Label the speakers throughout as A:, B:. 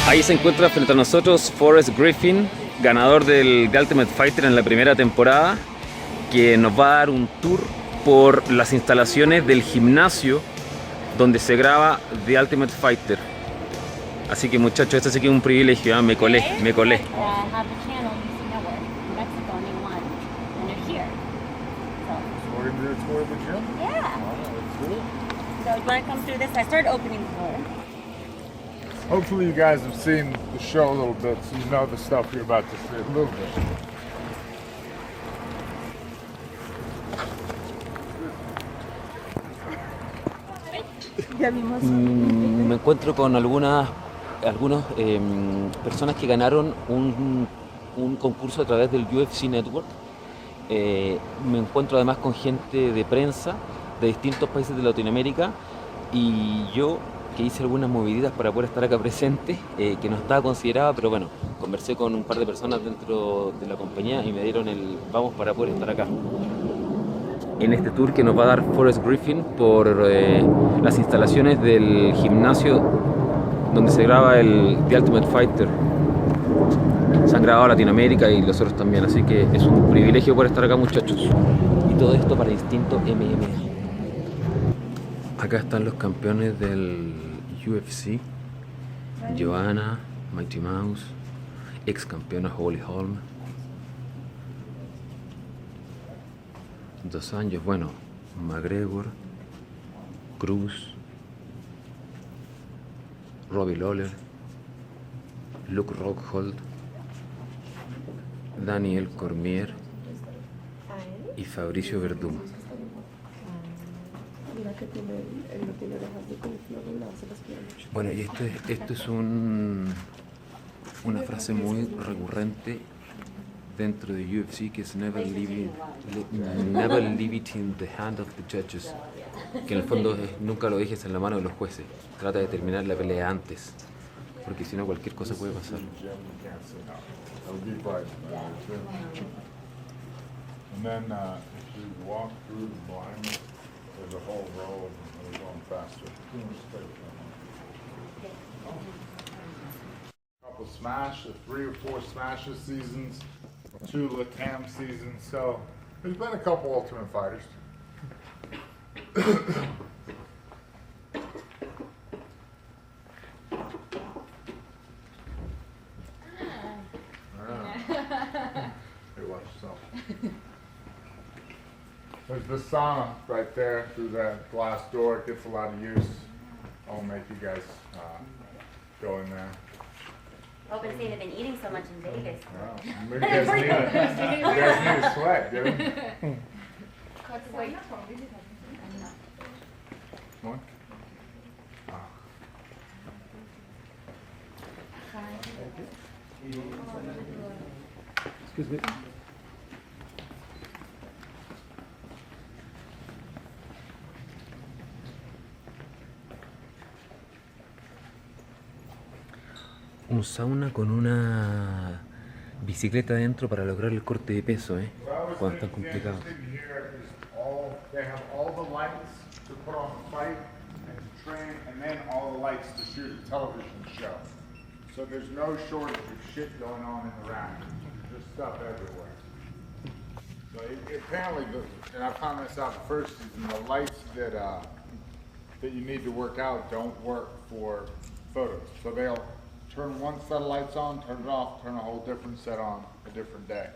A: Ahí se encuentra frente a nosotros Forrest Griffin, ganador del The Ultimate Fighter en la primera temporada, que nos va a dar un tour por las instalaciones del gimnasio donde se graba The Ultimate Fighter. Así que muchachos, esto sí que es un privilegio, ¿eh? Me colé.
B: Hopefully you guys have seen the show a little bit, so you know the stuff you're about to see a little bit.
A: Me encuentro con algunas personas que ganaron un concurso a través del UFC Network. Me encuentro además con gente de prensa de distintos países de Latinoamérica y yo que hice algunas moviditas para poder estar acá presente, que no estaba considerada, pero bueno, conversé con un par de personas dentro de la compañía y me dieron el vamos para poder estar acá. En este tour que nos va a dar Forrest Griffin por las instalaciones del gimnasio donde se graba el The Ultimate Fighter. Se han grabado Latinoamérica y los otros también, así que es un privilegio poder estar acá, muchachos. Y todo esto para InstintoMMA. Acá están los campeones del UFC, Joanna, Mighty Mouse, ex campeona Holly Holm, 2 años, bueno, McGregor, Cruz, Robbie Lawler, Luke Rockhold, Daniel Cormier y Fabricio Verdum. Bueno, y esto es una frase muy recurrente dentro de UFC, que es never leave it in the hand of the judges, que en el fondo es nunca lo dejes en la mano de los jueces, trata de terminar la pelea antes, porque si no cualquier cosa puede pasar.
B: And then if you walk through the blind, there's a whole row of them that are going faster. A couple smash, 3 or 4 smashes seasons, 2 Latam seasons, so there's been a couple Ultimate Fighters. Hey, watch yourself. There's the sauna right there through that glass door. It gets a lot of use. I'll make you guys go in there.
C: I was going to say they've been eating so much in Vegas.
B: Wow. You guys need a sweat, do you?
C: Wait.
B: One.
A: Excuse me. Un sauna con una bicicleta adentro para lograr el corte de peso, cuando es tan complicado.
B: They have all the lights to put on the fight and to train, and then all the lights to shoot a television show. So there's no shortage of shit going on in the rack. There's just stuff everywhere. So apparently, and I found this out the first season, the lights that you need to work out don't work for photos. So they'll turn one set of lights on, turn it off, turn a whole different set on a different day.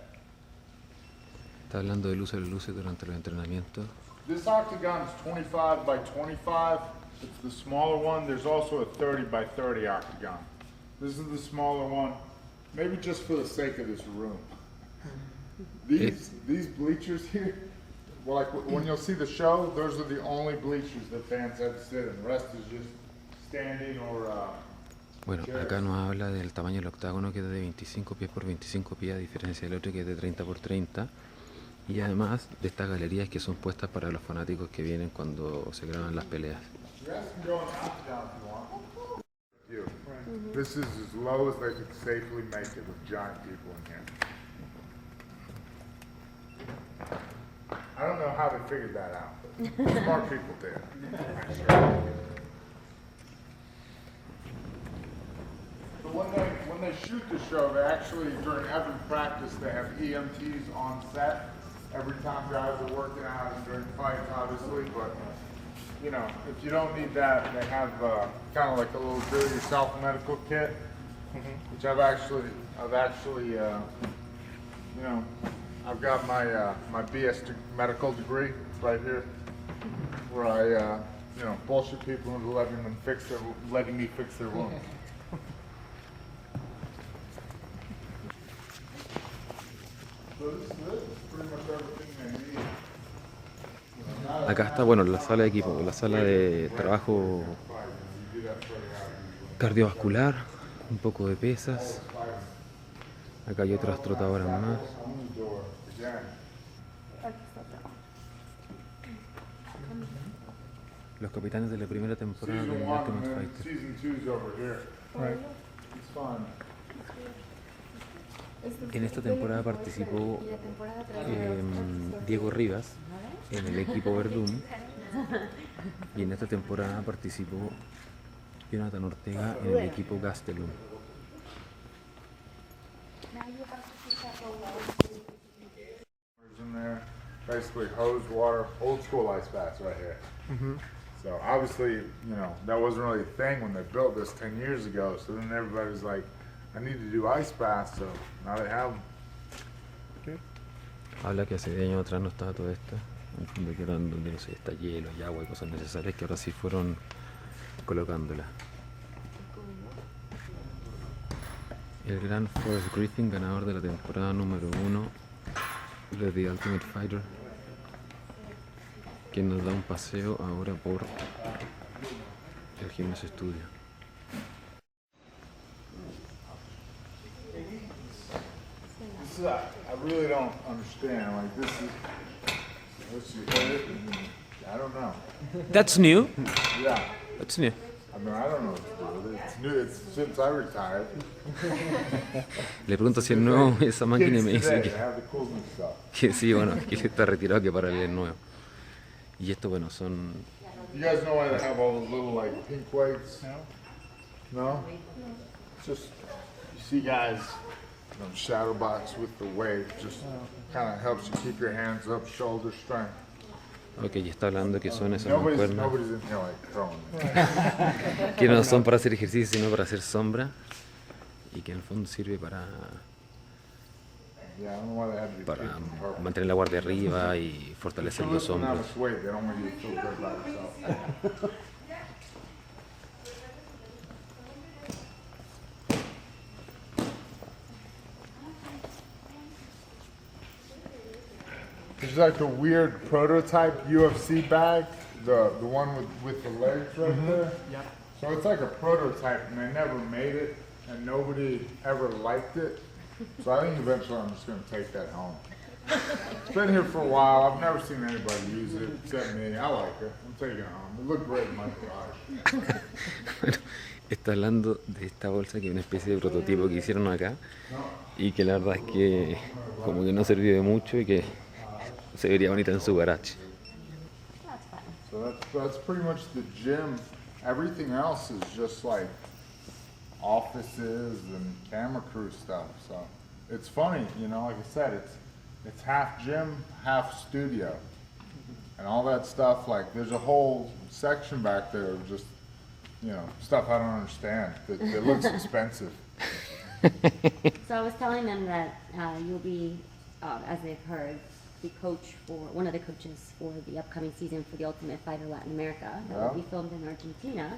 A: Está hablando del uso de las luces durante los entrenamientos.
B: This octagon is 25 by 25. It's the smaller one. There's also a 30 by 30 octagon. This is the smaller one, maybe just for the sake of this room. These bleachers here, well, like when you'll see the show, those are the only bleachers that fans have to sit in. The rest is just standing or
A: Bueno, acá nos habla del tamaño del octágono, que es de 25 pies por 25 pies, a diferencia del otro que es de 30 por 30. Y además de estas galerías que son puestas para los fanáticos que vienen cuando se graban las peleas.
B: This is as low as they could safely make it with giant people in here. I don't know how they figured that out, but smart people did. when they shoot the show, they actually, during every practice, they have EMTs on set. Every time guys are working out and during fights, obviously, but you know, if you don't need that, they have kind of like a little do-it-yourself medical kit, which I've actually, you know, I've got my my medical degree right here, where I, you know, bullshit people into letting me fix their wounds. So this is pretty much everything they need.
A: Acá está, bueno, la sala de equipo, la sala de trabajo cardiovascular, un poco de pesas. Acá hay otras trotadoras más. Los capitanes de la primera temporada de Ultimate Fighter.
B: Season 2's over here. Right. It's fun.
A: En esta temporada participó Diego Rivas en el equipo Verdum y en esta temporada participó Jonathan Ortega en el equipo Gastelum.
B: In there, basically hose water, old school ice baths right here. So obviously, you know, that wasn't really a thing when they built this 10 years ago. So then everybody's like, I need to do ice baths, so now they have them.
A: Habla que hace 10 años atrás no estaba todo esto, en el fondo que eran donde no sé, está hielo y agua y cosas necesarias que ahora sí fueron colocándola. El gran Forrest Griffin, ganador de la temporada número 1 de The Ultimate Fighter, quien nos da un paseo ahora por el Gimnasio Estudio.
B: This is, I really don't understand. Like this is, what's your, I don't know.
A: That's new.
B: Yeah,
A: That's new.
B: I mean, I don't know what to do with it. It's new. It's since I retired.
A: Le pregunto si es nuevo esa máquina y me
B: Kids
A: dice
B: today, they have the cool new stuff.
A: que sí, bueno, que él está retirado, que para él es nuevo. Y esto, bueno, son...
B: You guys know why they have all those little like pink weights? No? It's just, you see guys, you know, shadow box with the weight, just kind of helps you keep your hands up, shoulder strength.
A: Ok, y está hablando que son esas
B: Nobody's
A: mancuernas
B: in here like throwing.
A: que no son para hacer ejercicio, sino para hacer sombra y que en el fondo sirve para
B: Yeah, I don't know why they had to be
A: para
B: pink and purple.
A: mantener la guardia arriba y fortalecer los
B: Lifting that
A: hombros.
B: much weight, they don't want you to feel good about yourself. There's like a weird prototype UFC bag, the one with the legs right there.
D: Yeah.
B: So it's like a prototype, and they never made it, and nobody ever liked it. So I think eventually I'm just gonna take that home. It's been here for a while. I've never seen anybody use it except me. I like it. I'm taking it home. It looked great in my garage.
A: Bueno, está hablando de esta bolsa que es una especie de prototipo que hicieron acá y que la verdad es que como que no sirvió de mucho y que se vería bonita en su garage.
B: So that's pretty much the gym. Everything else is just like offices and camera crew stuff. So it's funny, you know, like I said, it's half gym, half studio. And all that stuff, like there's a whole section back there of just, you know, stuff I don't understand. That looks expensive.
C: So I was telling them that you'll be, as they've heard, the coach for one of the coaches for the upcoming season for the Ultimate Fighter Latin America that will be filmed in Argentina.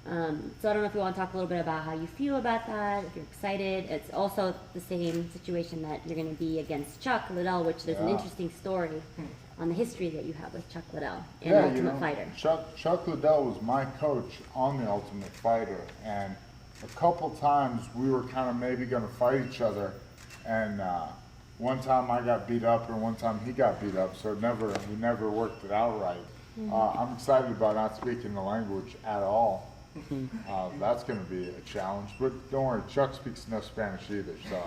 C: So I don't know if you want to talk a little bit about how you feel about that, if you're excited. It's also the same situation that you're going to be against Chuck Liddell, which there's an interesting story on the history that you have with Chuck Liddell in Ultimate Fighter.
B: Chuck Liddell was my coach on the Ultimate Fighter, and a couple times we were kind of maybe going to fight each other, and one time I got beat up and one time he got beat up, so we never worked it out right. I'm excited about not speaking the language at all. That's going to be a challenge, but don't worry, Chuck speaks no Spanish either, so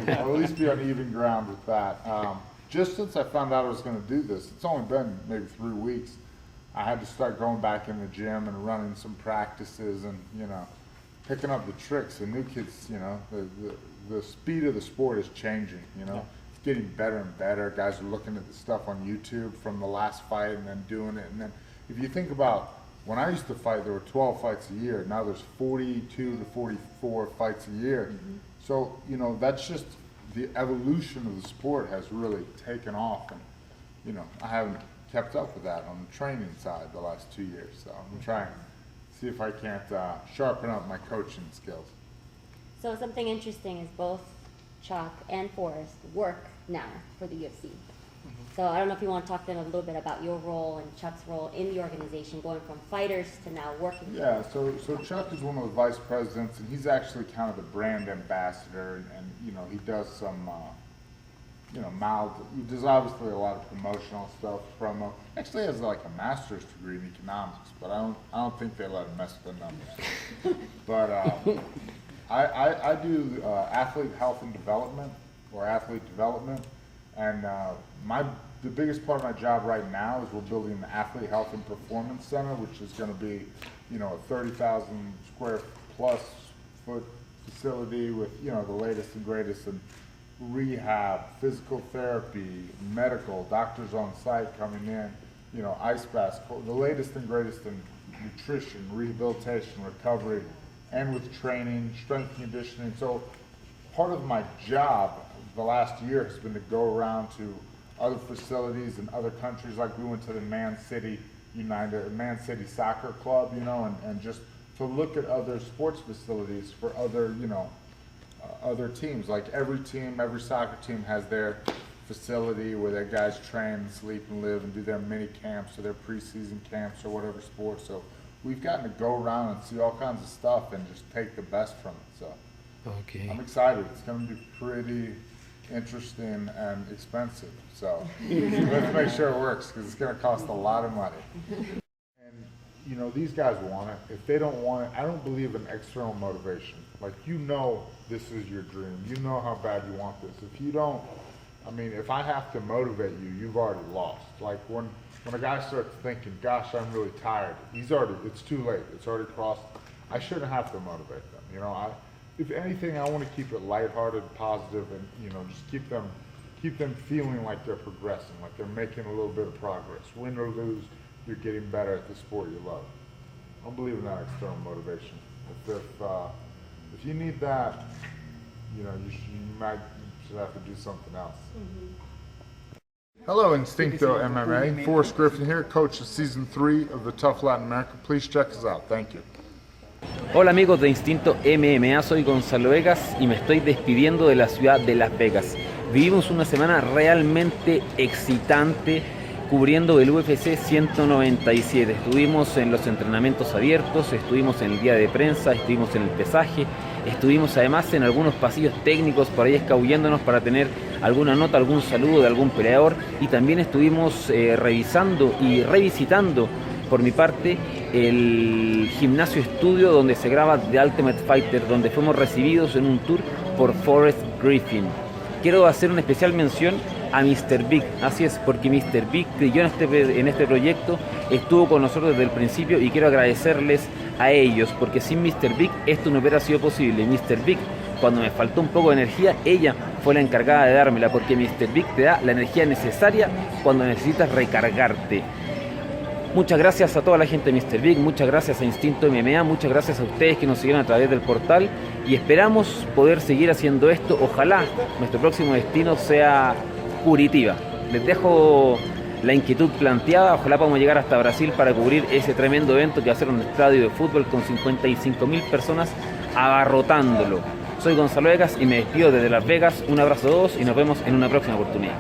B: I'll at least be on even ground with that. Just since I found out I was going to do this, it's only been maybe 3 weeks, I had to start going back in the gym and running some practices and, you know, picking up the tricks. The new kids, you know, the speed of the sport is changing, you know. It's getting better and better. Guys are looking at the stuff on YouTube from the last fight and then doing it. And then if you think about when I used to fight, there were 12 fights a year. Now there's 42 to 44 fights a year. So, you know, that's just the evolution of the sport has really taken off. And, you know, I haven't kept up with that on the training side the last 2 years. So I'm trying to see if I can't sharpen up my coaching skills.
C: So something interesting is both Chuck and Forrest work now for the UFC. So I don't know if you want to talk to them a little bit about your role and Chuck's role in the organization, going from fighters to now working.
B: Yeah, so Chuck is one of the vice presidents, and he's actually kind of the brand ambassador, and you know, he does some, you know, he does obviously a lot of promotional stuff, promo. Actually has like a master's degree in economics, but I don't think they let him mess with the numbers. But I do athlete health and development, or athlete development, and the biggest part of my job right now is we're building the Athlete Health and Performance Center, which is going to be, you know, a 30,000 square plus foot facility with, you know, the latest and greatest in rehab, physical therapy, medical, doctors on site coming in, you know, ice baths, the latest and greatest in nutrition, rehabilitation, recovery, and with training, strength and conditioning. So part of my job the last year has been to go around to other facilities in other countries. Like we went to the Man City Soccer Club, you know, and just to look at other sports facilities for other, you know, other teams. Like every team, every soccer team has their facility where their guys train, sleep, and live, and do their mini camps or their preseason camps or whatever sport. So we've gotten to go around and see all kinds of stuff and just take the best from it. So I'm excited. It's going to be pretty interesting and expensive. So let's make sure it works, because it's going to cost a lot of money. And you know, these guys want it. If they don't want it, I don't believe in external motivation. Like, you know, this is your dream. You know how bad you want this. If you don't, I mean, if I have to motivate you, you've already lost. Like when a guy starts thinking, gosh, I'm really tired, it's too late. It's already crossed. I shouldn't have to motivate them. You know, if anything, I want to keep it lighthearted, positive, and, you know, just keep them feeling like they're progressing, like they're making a little bit of progress. Win or lose, you're getting better at the sport you love. I don't believe in that external motivation. If you need that, you know, you should have to do something else. Hello, Instinto MMA. Forrest Griffin here, coach of season 3 of the TUF Latinoamérica. Please check us out. Thank you.
A: Hola amigos de Instinto MMA, soy Gonzalo Egas y me estoy despidiendo de la ciudad de Las Vegas. Vivimos una semana realmente excitante cubriendo el UFC 197. Estuvimos en los entrenamientos abiertos, estuvimos en el día de prensa, estuvimos en el pesaje, estuvimos además en algunos pasillos técnicos por ahí escabullándonos para tener alguna nota, algún saludo de algún peleador, y también estuvimos revisando y revisitando por mi parte el Gimnasio estudio donde se graba The Ultimate Fighter, donde fuimos recibidos en un tour por Forrest Griffin. Quiero hacer una especial mención a Mr. Big, así es, porque Mr. Big creyó en este proyecto, estuvo con nosotros desde el principio, y quiero agradecerles a ellos, porque sin Mr. Big esto no hubiera sido posible. Mr. Big, cuando me faltó un poco de energía, ella fue la encargada de dármela, porque Mr. Big te da la energía necesaria cuando necesitas recargarte. Muchas gracias a toda la gente de Mr. Big, muchas gracias a Instinto MMA, muchas gracias a ustedes que nos siguieron a través del portal, y esperamos poder seguir haciendo esto. Ojalá nuestro próximo destino sea Curitiba. Les dejo la inquietud planteada, ojalá podamos llegar hasta Brasil para cubrir ese tremendo evento que va a ser un estadio de fútbol con 55.000 personas abarrotándolo. Soy Gonzalo Egas y me despido desde Las Vegas. Un abrazo a todos y nos vemos en una próxima oportunidad.